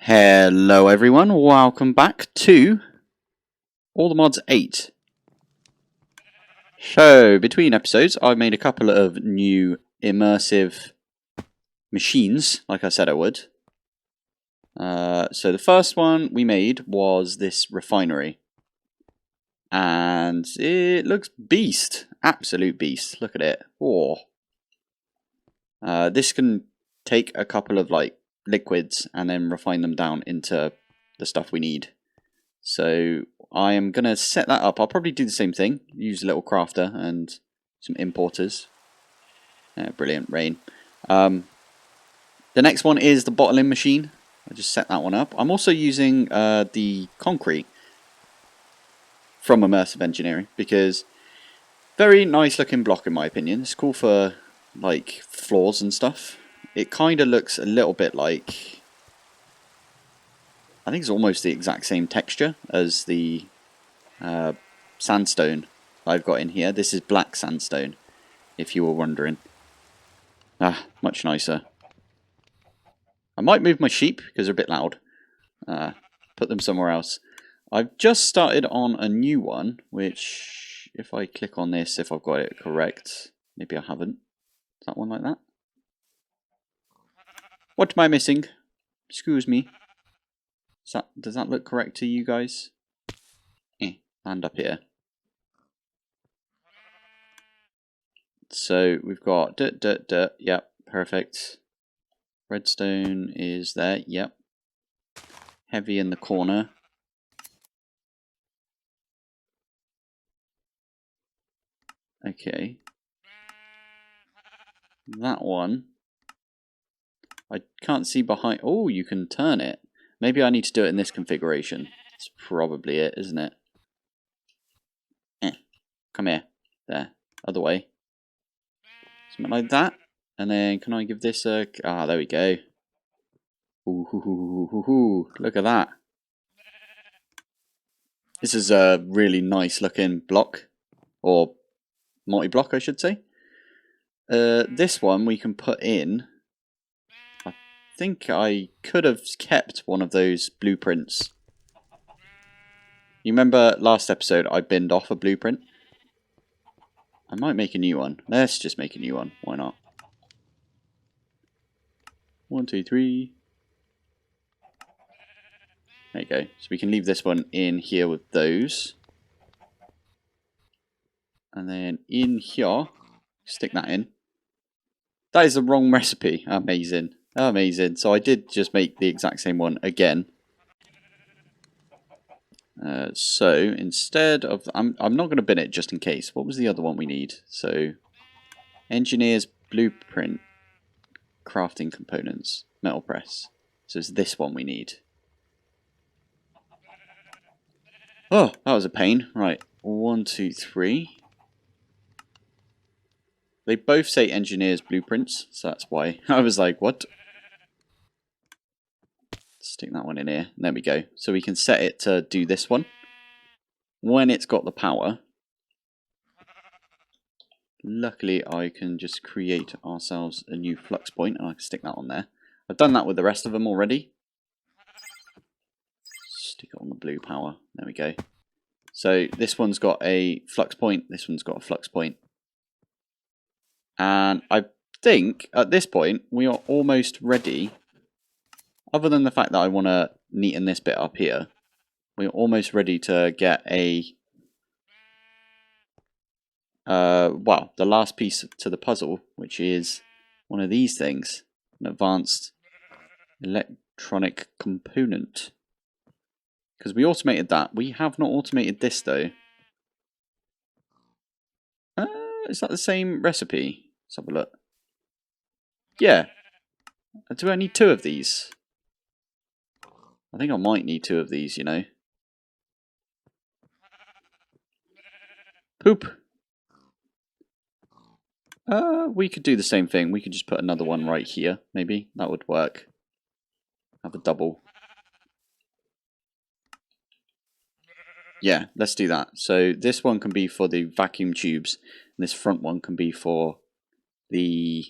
Hello everyone, welcome back to All the Mods 8. So, between episodes, I made a couple of new immersive machines, like I said I would. So the first one we made was this refinery. And it looks beast, absolute beast, look at it. Oh. This can take a couple of liquids and then refine them down into the stuff we need. So I am going to set that up. I'll probably do the same thing. Use a little crafter and some importers. Brilliant, rain. The next one is the bottling machine. I just set that one up. I'm also using the concrete from Immersive Engineering because very nice looking block in my opinion. It's cool for like floors and stuff. It kind of looks a little bit like, I think it's almost the exact same texture as the sandstone I've got in here. This is black sandstone, if you were wondering. Much nicer. I might move my sheep because they're a bit loud. Put them somewhere else. I've just started on a new one, which, if I click on this, if I've got it correct, maybe I haven't. Is that one like that? What am I missing? Excuse me. Does that look correct to you guys? Land up here. So we've got dirt, yep, perfect. Redstone is there, yep. Heavy in the corner. Okay. That one. I can't see behind. Oh, you can turn it. Maybe I need to do it in this configuration. That's probably it, isn't it? Come here. There. Other way. Something like that. And then can I give this a... there we go. Ooh, look at that. This is a really nice looking block. Or multi-block, I should say. This one we can put in... I think I could have kept one of those blueprints. You remember last episode I binned off a blueprint? I might make a new one. Let's just make a new one. Why not? 1, 2, 3. There you go. So we can leave this one in here with those. And then in here, stick that in. That is the wrong recipe. Amazing. Amazing. So I did just make the exact same one again. So instead of... I'm not going to bin it just in case. What was the other one we need? So engineer's blueprint. Crafting components. Metal press. So it's this one we need. Oh, that was a pain. Right. 1, 2, 3. They both say engineer's blueprints, so that's why. I was like, what? Stick that one in here. There we go. So we can set it to do this one. When it's got the power. Luckily, I can just create ourselves a new flux point, and I can stick that on there. I've done that with the rest of them already. Stick it on the blue power. There we go. So this one's got a flux point. This one's got a flux point. And I think at this point we are almost ready. Other than the fact that I want to neaten this bit up here, we're almost ready to get a well, the last piece to the puzzle, which is one of these things, an advanced electronic component. Because we automated that. We have not automated this though. Is that the same recipe? Let's have a look. Yeah. Do I need 2 of these? I think I might need 2 of these, you know. Poop. We could do the same thing. We could just put another one right here, maybe. That would work. Have a double. Yeah, let's do that. So this one can be for the vacuum tubes, and this front one can be for the...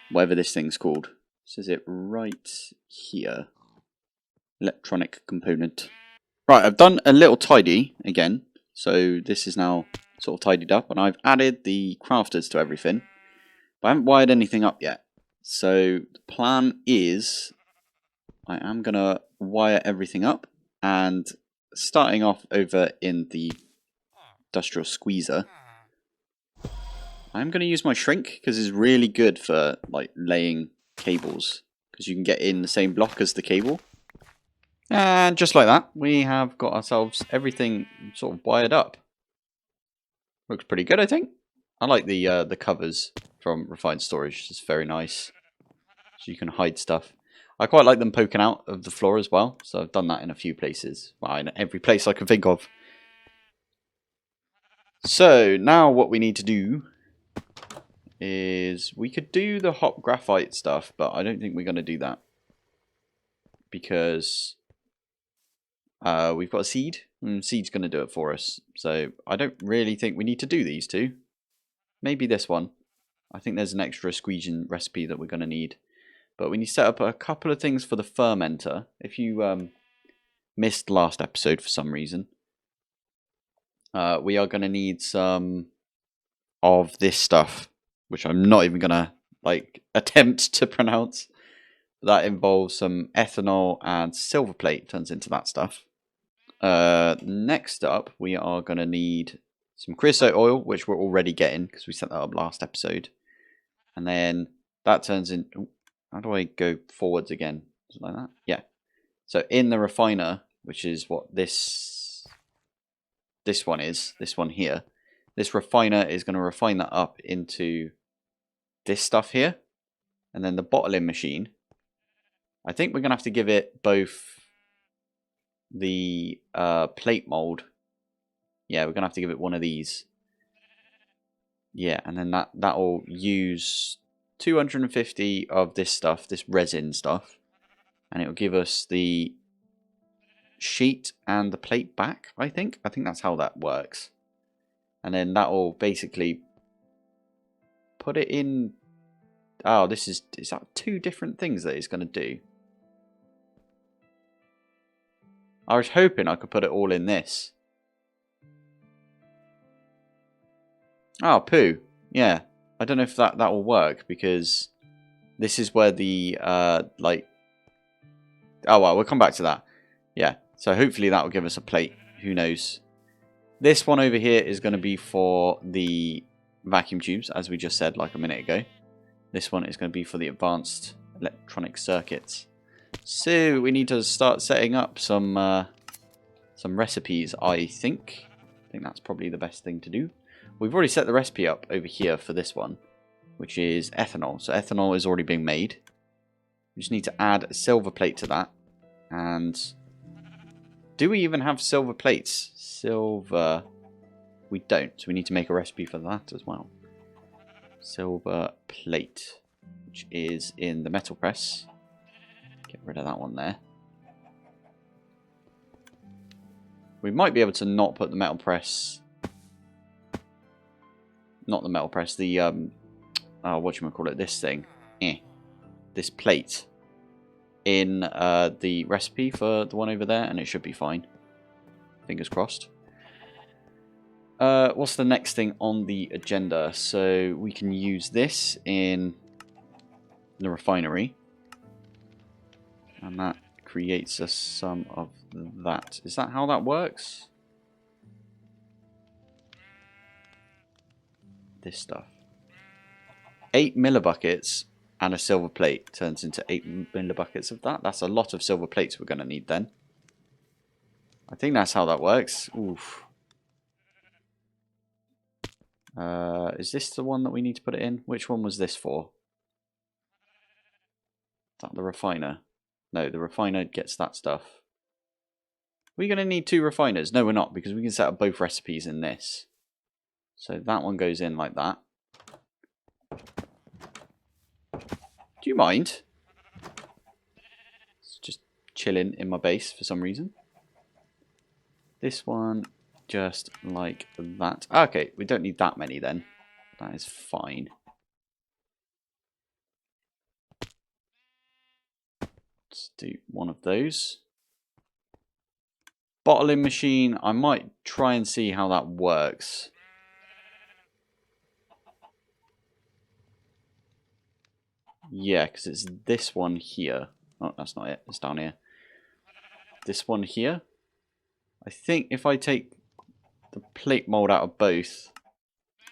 whatever this thing's called. This is it right here. electronic component. Right, I've done a little tidy again. So this is now sort of tidied up, and I've added the crafters to everything. But I haven't wired anything up yet. So the plan is I am going to wire everything up, and starting off over in the industrial squeezer, I'm going to use my shrink because it's really good for like laying cables, because you can get in the same block as the cable. And just like that, we have got ourselves everything sort of wired up. Looks pretty good, I think. I like the covers from Refined Storage. It's very nice. So you can hide stuff. I quite like them poking out of the floor as well. So I've done that in a few places. Well, in every place I can think of. So now what we need to do is we could do the hot graphite stuff, but I don't think we're going to do that. Because we've got a seed. And seed's going to do it for us. So I don't really think we need to do these two. Maybe this one. I think there's an extra squeezing recipe that we're going to need. But we need to set up a couple of things for the fermenter. If you missed last episode for some reason, we are going to need some of this stuff, which I'm not even going to like attempt to pronounce. That involves some ethanol, and silver plate turns into that stuff. Next up, we are going to need some creosote oil, which we're already getting because we set that up last episode. And then that turns into... How do I go forwards again? Something like that? Yeah. So in the refiner, which is what this one is, this one here, this refiner is going to refine that up into this stuff here. And then the bottling machine, I think we're going to have to give it both the plate mold. Yeah, we're going to have to give it one of these. Yeah, and then that will use 250 of this stuff, this resin stuff. And it will give us the sheet and the plate back, I think. I think that's how that works. And then that will basically put it in... Oh, is that two different things that it's going to do? I was hoping I could put it all in this. Oh, poo. Yeah. I don't know if that will work, because this is where the, like... Oh, well, we'll come back to that. Yeah. So hopefully that will give us a plate. Who knows? This one over here is going to be for the vacuum tubes, as we just said like a minute ago. This one is going to be for the advanced electronic circuits. So we need to start setting up some recipes, I think. I think that's probably the best thing to do. We've already set the recipe up over here for this one, which is ethanol. So ethanol is already being made. We just need to add a silver plate to that. And do we even have silver plates? Silver. We don't. So we need to make a recipe for that as well. Silver plate, which is in the metal press. Get rid of that one there. We might be able to not put the metal press. Not the metal press. The whatchamacallit, this thing. This plate in the recipe for the one over there, and it should be fine. Fingers crossed. What's the next thing on the agenda? So we can use this in the refinery, and that creates us some of that. Is that how that works? This stuff. 8 millibuckets and a silver plate turns into 8 millibuckets of that. That's a lot of silver plates we're going to need then. I think that's how that works. Oof. Is this the one that we need to put it in? Which one was this for? Is that the refiner? No, the refiner gets that stuff. We're going to need 2 refiners. No, we're not, because we can set up both recipes in this. So that one goes in like that. Do you mind? It's just chilling in my base for some reason. This one, just like that. Okay, we don't need that many then. That is fine. Let's do one of those. bottling machine, I might try and see how that works. Yeah, because it's this one here. Oh, that's not it. It's down here. This one here. I think if I take the plate mold out of both,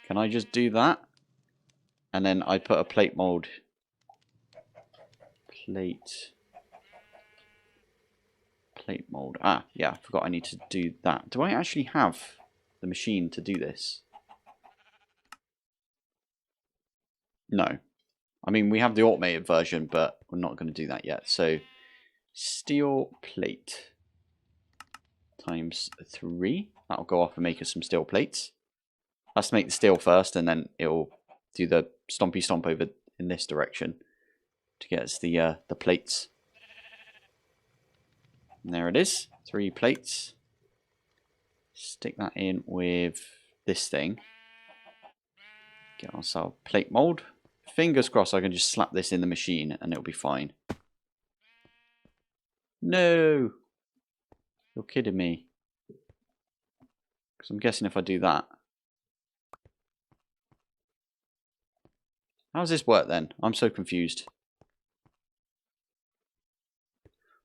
can I just do that? And then I put a plate mold. Plate mold. Ah, yeah, I forgot I need to do that. Do I actually have the machine to do this? No. I mean, we have the automated version, but we're not going to do that yet. So, steel plate times 3. That'll go off and make us some steel plates. Has to make the steel first, and then it'll do the stompy stomp over in this direction to get us the plates. And there it is. 3 plates. Stick that in with this thing. Get ourselves plate mold. Fingers crossed I can just slap this in the machine and it'll be fine. No! You're kidding me. Because I'm guessing if I do that. How does this work then? I'm so confused.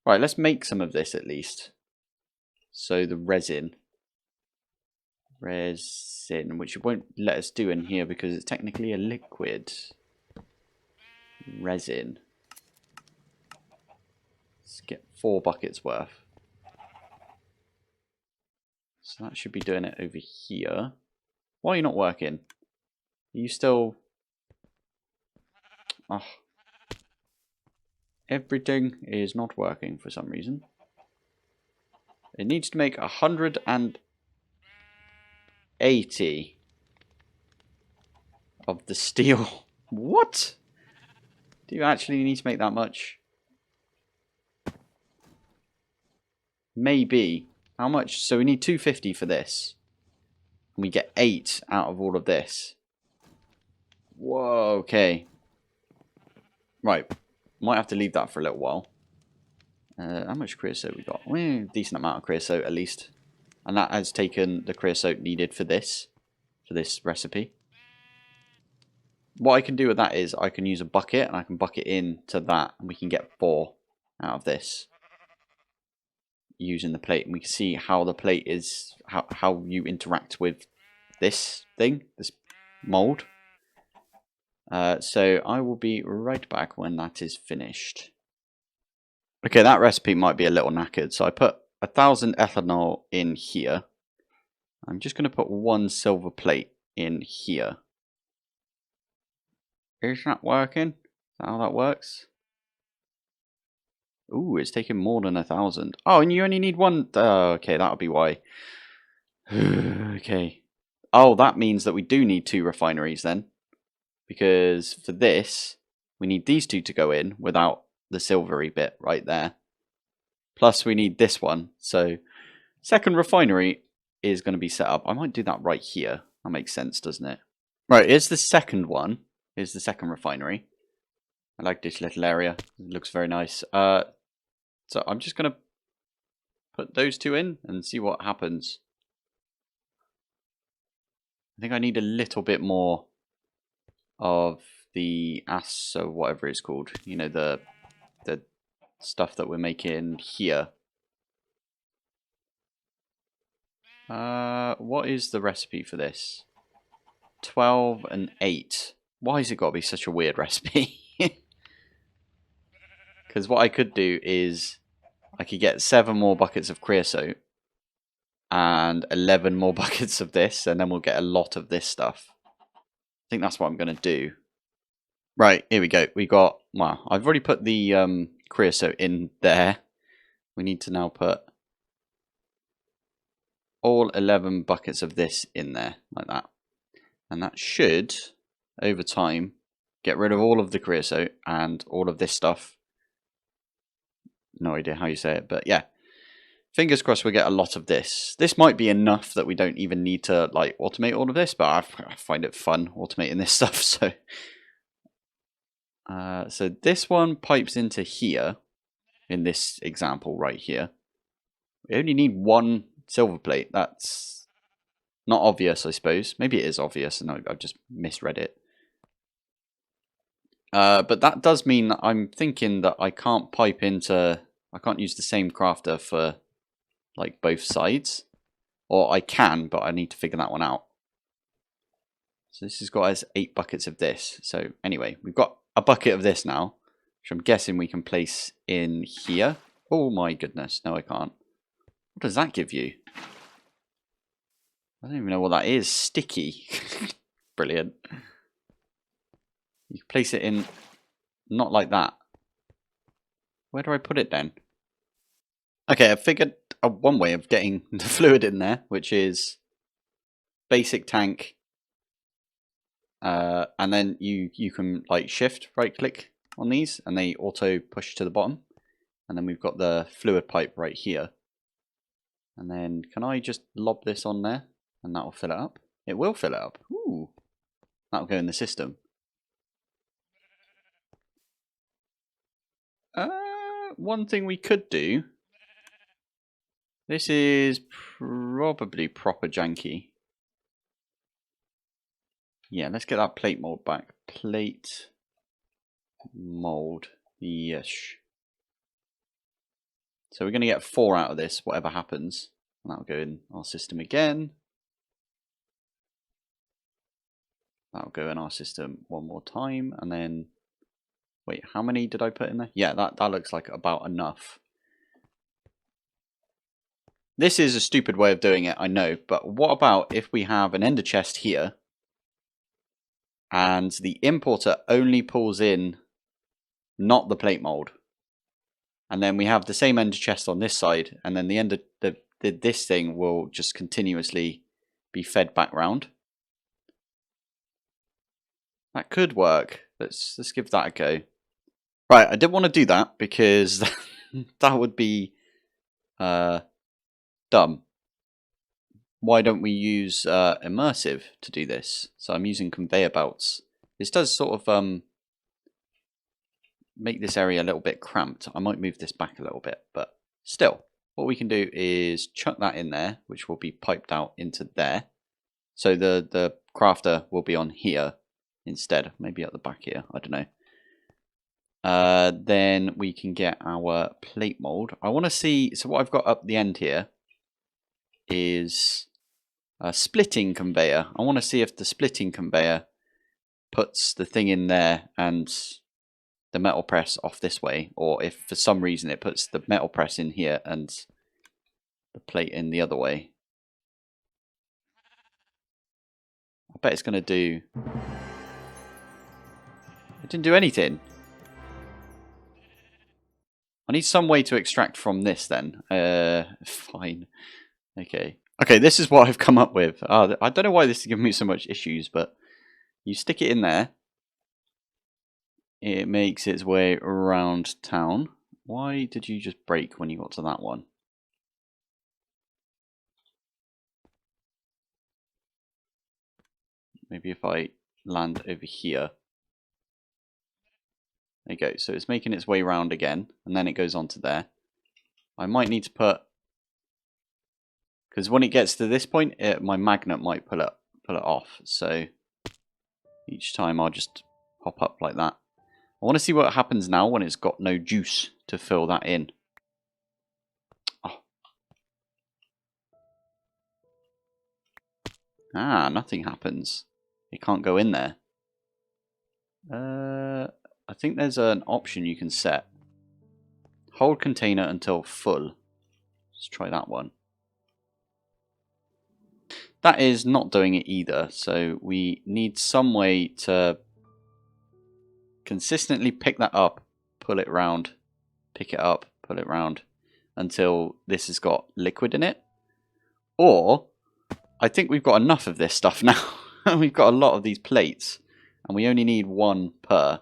Right, let's make some of this at least. So the resin, which it won't let us do in here because it's technically a liquid. Resin. Let's get 4 buckets worth. So that should be doing it over here. Why are you not working? Are you still... Oh. Everything is not working for some reason. It needs to make 180 of the steel. What? Do you actually need to make that much? Maybe. How much? So we need 250 for this. And we get 8 out of all of this. Whoa, okay. Right. Might have to leave that for a little while. How much creosote we got? Well, decent amount of creosote at least. And that has taken the creosote needed for this recipe. What I can do with that is I can use a bucket and I can bucket into that and we can get 4 out of this. Using the plate, and we can see how the plate is, how you interact with this thing, this mold. So I will be right back when that is finished. Okay, that recipe might be a little knackered, so I put 1000 ethanol in here. I'm just going to put 1 silver plate in here. Is that working? Is that how that works? Ooh, it's taking more than 1000. Oh, and you only need 1. Okay, that'll be why. Okay. Oh, that means that we do need 2 refineries then. Because for this, we need these 2 to go in without the silvery bit right there. Plus we need this one. So, second refinery is going to be set up. I might do that right here. That makes sense, doesn't it? Right, here's the second one. Here's the second refinery. I like this little area. It looks very nice. So I'm just going to put those 2 in and see what happens. I think I need a little bit more of the or whatever it's called. You know, the stuff that we're making here. What is the recipe for this? 12 and 8. Why has it got to be such a weird recipe? Because what I could do is I could get 7 more buckets of creosote and 11 more buckets of this, and then we'll get a lot of this stuff. I think that's what I'm going to do. Right, here we go. We got, well, I've already put the creosote in there. We need to now put all 11 buckets of this in there, like that. And that should, over time, get rid of all of the creosote and all of this stuff. No idea how you say it, but yeah. Fingers crossed we get a lot of this. This might be enough that we don't even need to like automate all of this, but I find it fun automating this stuff. So this one pipes into here, in this example right here. We only need one silver plate. That's not obvious, I suppose. Maybe it is obvious and I've just misread it. But that does mean that I'm thinking that I can't pipe into... I can't use the same crafter for like both sides. Or I can, but I need to figure that one out. So this has got us 8 buckets of this. So anyway, we've got a bucket of this now, which I'm guessing we can place in here. Oh my goodness, no I can't. What does that give you? I don't even know what that is. Sticky. Brilliant. You can place it in, not like that. Where do I put it then? Okay, I figured one way of getting the fluid in there, which is basic tank. And then you can like shift right click on these and they auto push to the bottom. And then we've got the fluid pipe right here. And then can I just lob this on there and that will fill it up? It will fill it up. Ooh. That'll go in the system. One thing we could do. This is probably proper janky. Yeah, let's get that plate mold back. Plate mold. Yes. So we're going to get 4 out of this, whatever happens. And that'll go in our system again. That'll go in our system one more time. And then, wait, how many did I put in there? Yeah, that looks like about enough. This is a stupid way of doing it, I know. But what about if we have an ender chest here and the importer only pulls in not the plate mold? And then we have the same ender chest on this side, and then this thing will just continuously be fed back round. That could work. Let's give that a go. Right, I didn't want to do that because that would be dumb. Why don't we use immersive to do this? So I'm using conveyor belts. This does sort of make this area a little bit cramped. I might move this back a little bit, but still, what we can do is chuck that in there, which will be piped out into there. So the crafter will be on here instead, maybe at the back here, I don't know. Then we can get our plate mold. I want to see, so what I've got up the end here is a splitting conveyor. I want to see if the splitting conveyor puts the thing in there and the metal press off this way, or if for some reason it puts the metal press in here and the plate in the other way. I bet it's going to do... It didn't do anything. I need some way to extract from this then. Fine. Okay. Okay, this is what I've come up with. I don't know why this is giving me so much issues, but you stick it in there. It makes its way around town. Why did you just break when you got to that one? Maybe if I land over here. There you go. So it's making its way around again, and then it goes on to there. I might need to put... Because when it gets to this point, my magnet might pull it off. So each time I'll just hop up like that. I want to see what happens now when it's got no juice to fill that in. Oh. Ah, nothing happens. It can't go in there. I think there's an option you can set. Hold container until full. Let's try that one. That is not doing it either. So we need some way to consistently pick that up, pull it round, pick it up, pull it round until this has got liquid in it. Or I think we've got enough of this stuff now. We've got a lot of these plates and we only need 1 per.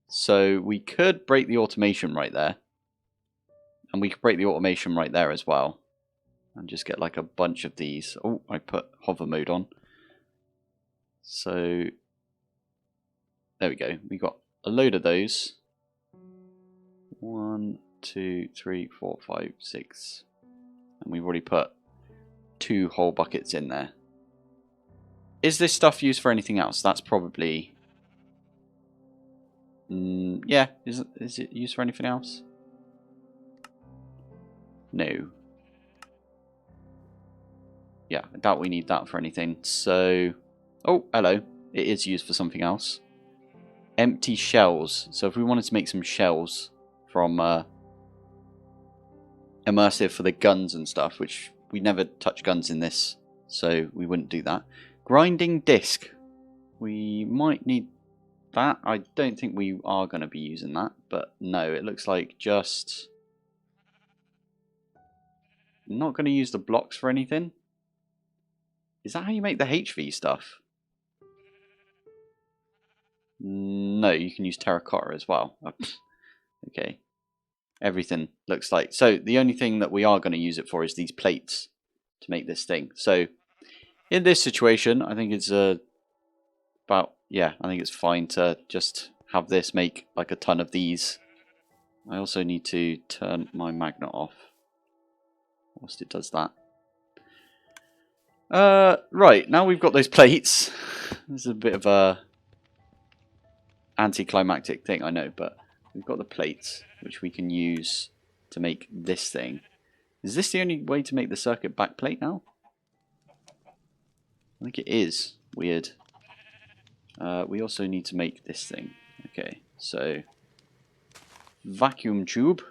So we could break the automation right there. And we could break the automation right there as well. And just get like a bunch of these. Oh, I put hover mode on. So there we go. We got a load of those. 1, 2, 3, 4, 5, 6. And we've already put 2 whole buckets in there. Is this stuff used for anything else? That's probably... yeah, is it used for anything else? No. Yeah, I doubt we need that for anything. So... oh, hello. It is used for something else. Empty shells. So if we wanted to make some shells from immersive for the guns and stuff, which we never touch guns in this, so we wouldn't do that. Grinding disc. We might need that. I don't think we are going to be using that, but no, it looks like just... not going to use the blocks for anything. Is that how you make the HV stuff? No, you can use terracotta as well. Okay. Everything looks like... so the only thing that we are going to use it for is these plates to make this thing. So in this situation, I think it's about... yeah, I think it's fine to just have this make like a ton of these. I also need to turn my magnet off whilst it does that. Right, now we've got those plates. This is a bit of a anticlimactic thing, I know, but we've got the plates, which we can use to make this thing. Is this the only way to make the circuit backplate now? I think it is. Weird. We also need to make this thing. Okay, so vacuum tube.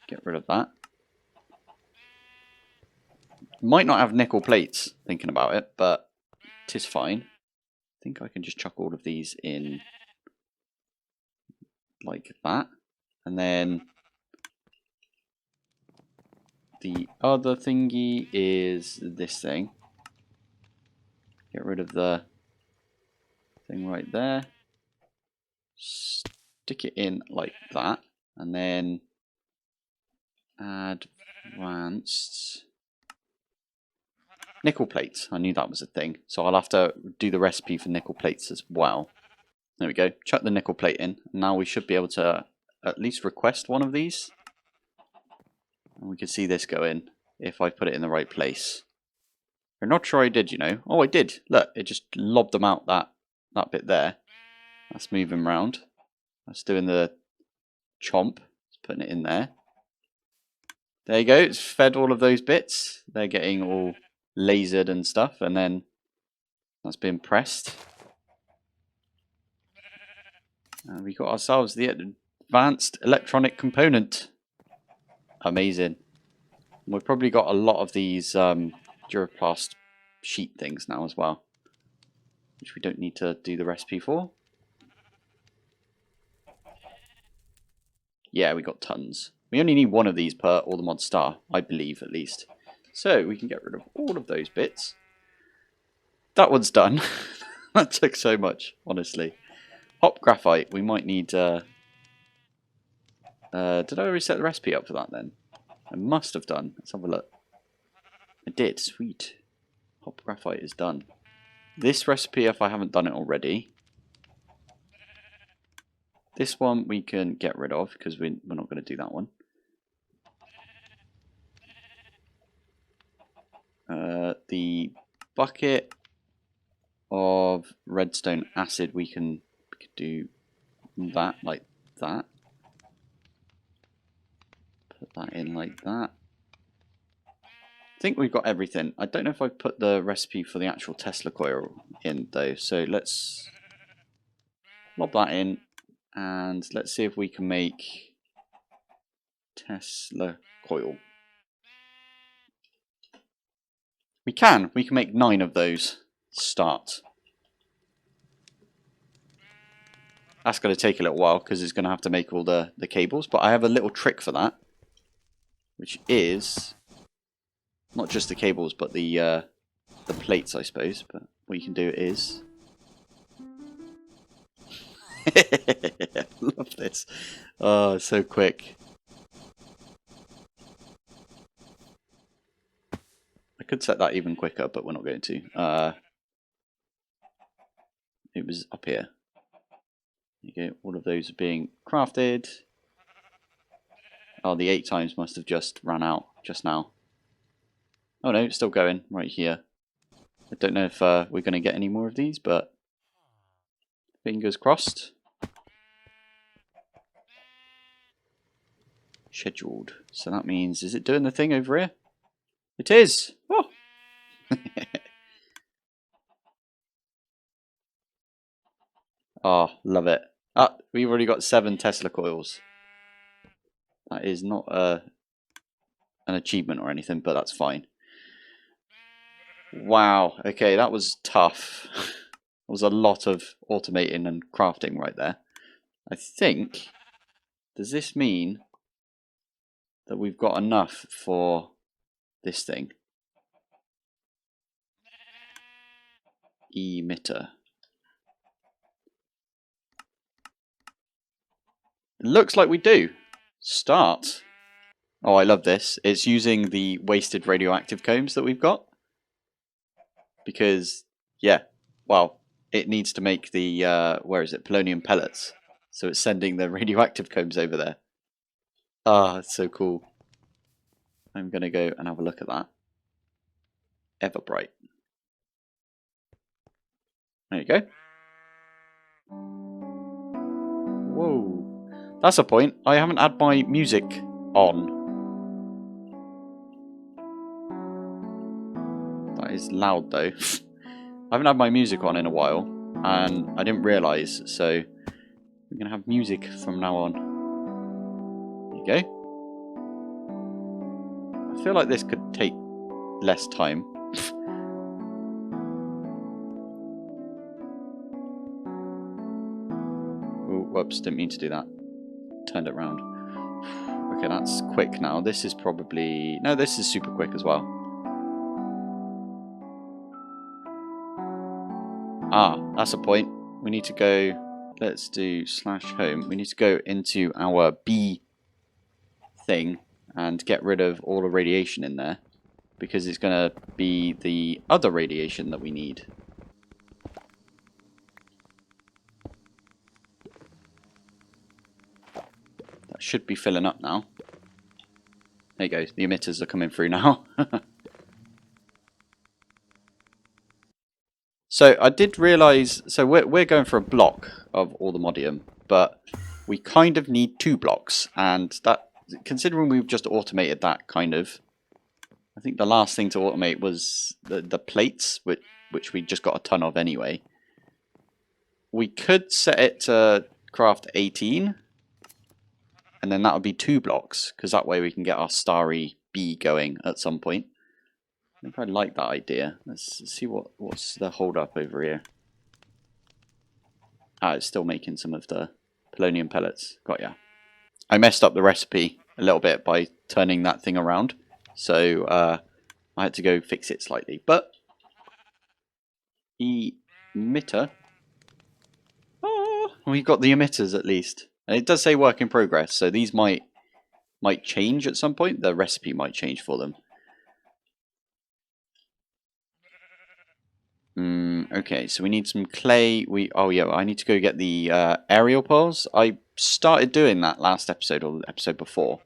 Get rid of that. Might not have nickel plates, thinking about it, but tis fine. I think I can just chuck all of these in like that. And then the other thingy is this thing. Get rid of the thing right there. Stick it in like that. And then advanced nickel plates. I knew that was a thing. So I'll have to do the recipe for nickel plates as well. There we go. Chuck the nickel plate in. Now we should be able to at least request one of these. And we can see this go in if I put it in the right place. I'm not sure I did, you know. Oh, I did. Look, it just lobbed them out that bit there. That's moving around. That's doing the chomp. It's putting it in there. There you go. It's fed all of those bits. They're getting all lasered and stuff. And then that's been pressed. And we got ourselves the advanced electronic component. Amazing. We've probably got a lot of these Duraplast sheet things now as well, which we don't need to do the recipe for. Yeah, we got tons. We only need one of these per all the mod star, I believe at least. So we can get rid of all of those bits. That one's done. That took so much, honestly. Hop graphite, we might need... did I already set the recipe up for that then? I must have done. Let's have a look. I did, sweet. Hop graphite is done. This recipe, if I haven't done it already. This one we can get rid of because we're not going to do that one. The bucket of redstone acid, we could do that like that. Put that in like that. I think we've got everything. I don't know if I put the recipe for the actual Tesla coil in though, so let's lob that in and let's see if we can make Tesla coil. We can make 9 of those. Start. That's going to take a little while because it's going to have to make all the cables, but I have a little trick for that, which is not just the cables but the plates, I suppose. But what you can do is love this. Oh, so quick. I could set that even quicker, but we're not going to. It was up here. There you go. All of those are being crafted. Oh, the 8 times must have just ran out just now. Oh no, it's still going right here. I don't know if we're going to get any more of these, but fingers crossed. Scheduled. So that means, is it doing the thing over here? It is! Oh! Oh, love it. Ah, we've already got 7 Tesla coils. That is not an achievement or anything, but that's fine. Wow, okay, that was tough. It was a lot of automating and crafting right there. I think, does this mean that we've got enough for this thing? Emitter. It looks like we do. Start. Oh, I love this. It's using the wasted radioactive combs that we've got. Because, yeah, well, it needs to make the, where is it, polonium pellets. So it's sending the radioactive combs over there. Ah, it's so cool. I'm going to go and have a look at that. Everbright. There you go. Whoa. That's a point. I haven't had my music on. That is loud though. I haven't had my music on in a while, and I didn't realise, so we're going to have music from now on. There you go. I feel like this could take less time. Oh, whoops, didn't mean to do that. Turned it round. Okay, that's quick now. This is probably... No, this is super quick as well. Ah, that's a point. We need to go... Let's do /home. We need to go into our B thing and get rid of all the radiation in there, because it's going to be the other radiation that we need. That should be filling up now. There you go, the emitters are coming through now. So I did realise, so we're going for a block of all the modium, but we kind of need 2 blocks, and that, considering we've just automated that kind of, I think the last thing to automate was the plates, which we just got a ton of anyway. We could set it to craft 18, and then that would be 2 blocks, because that way we can get our starry B going at some point. I think I like that idea. Let's see what's the hold up over here. Ah, it's still making some of the polonium pellets. Got ya. I messed up the recipe a little bit by turning that thing around, so I had to go fix it slightly. But emitter. Oh, we've got the emitters at least, and it does say work in progress. So these might change at some point. The recipe might change for them. Okay, so we need some clay. Oh yeah, I need to go get the aerial pearls. I started doing that last episode or the episode before,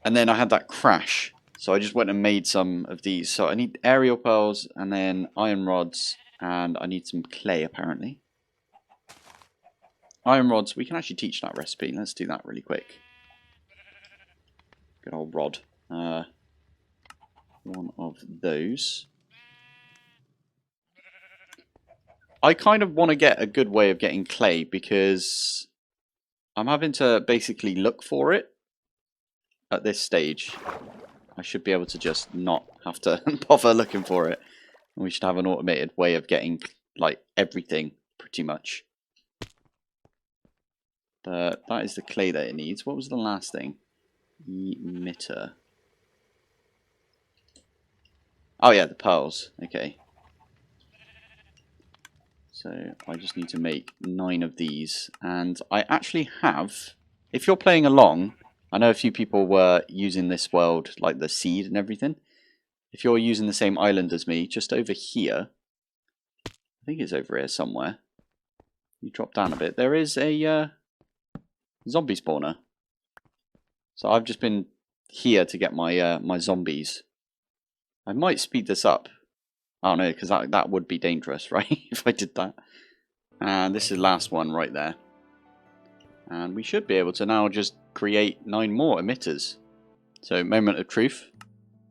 and then I had that crash. So I just went and made some of these. So I need aerial pearls and then iron rods, and I need some clay apparently. Iron rods. We can actually teach that recipe. Let's do that really quick. Good old rod. One of those. I kind of want to get a good way of getting clay, because I'm having to basically look for it at this stage. I should be able to just not have to bother looking for it. And we should have an automated way of getting like everything pretty much. But that is the clay that it needs. What was the last thing? Emitter. Oh yeah, the pearls. Okay. So I just need to make 9 of these, and I actually have, if you're playing along, I know a few people were using this world, like the seed and everything. If you're using the same island as me, just over here, I think it's over here somewhere, you drop down a bit, there is a zombie spawner. So I've just been here to get my my zombies. I might speed this up. I don't know, because that would be dangerous, right? If I did that. And this is the last one right there. And we should be able to now just create 9 more emitters. So, moment of truth.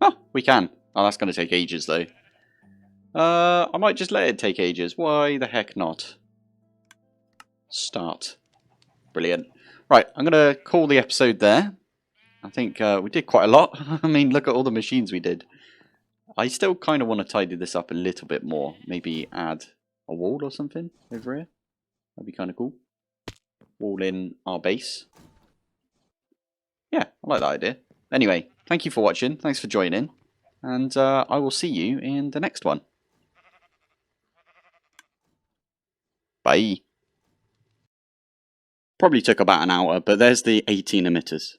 Oh, we can. Oh, that's going to take ages, though. I might just let it take ages. Why the heck not? Start. Brilliant. Right, I'm going to call the episode there. I think we did quite a lot. I mean, look at all the machines we did. I still kind of want to tidy this up a little bit more. Maybe add a wall or something over here. That'd be kind of cool. Wall in our base. Yeah, I like that idea. Anyway, thank you for watching. Thanks for joining. And I will see you in the next one. Bye. Probably took about an hour, but there's the 18 emitters.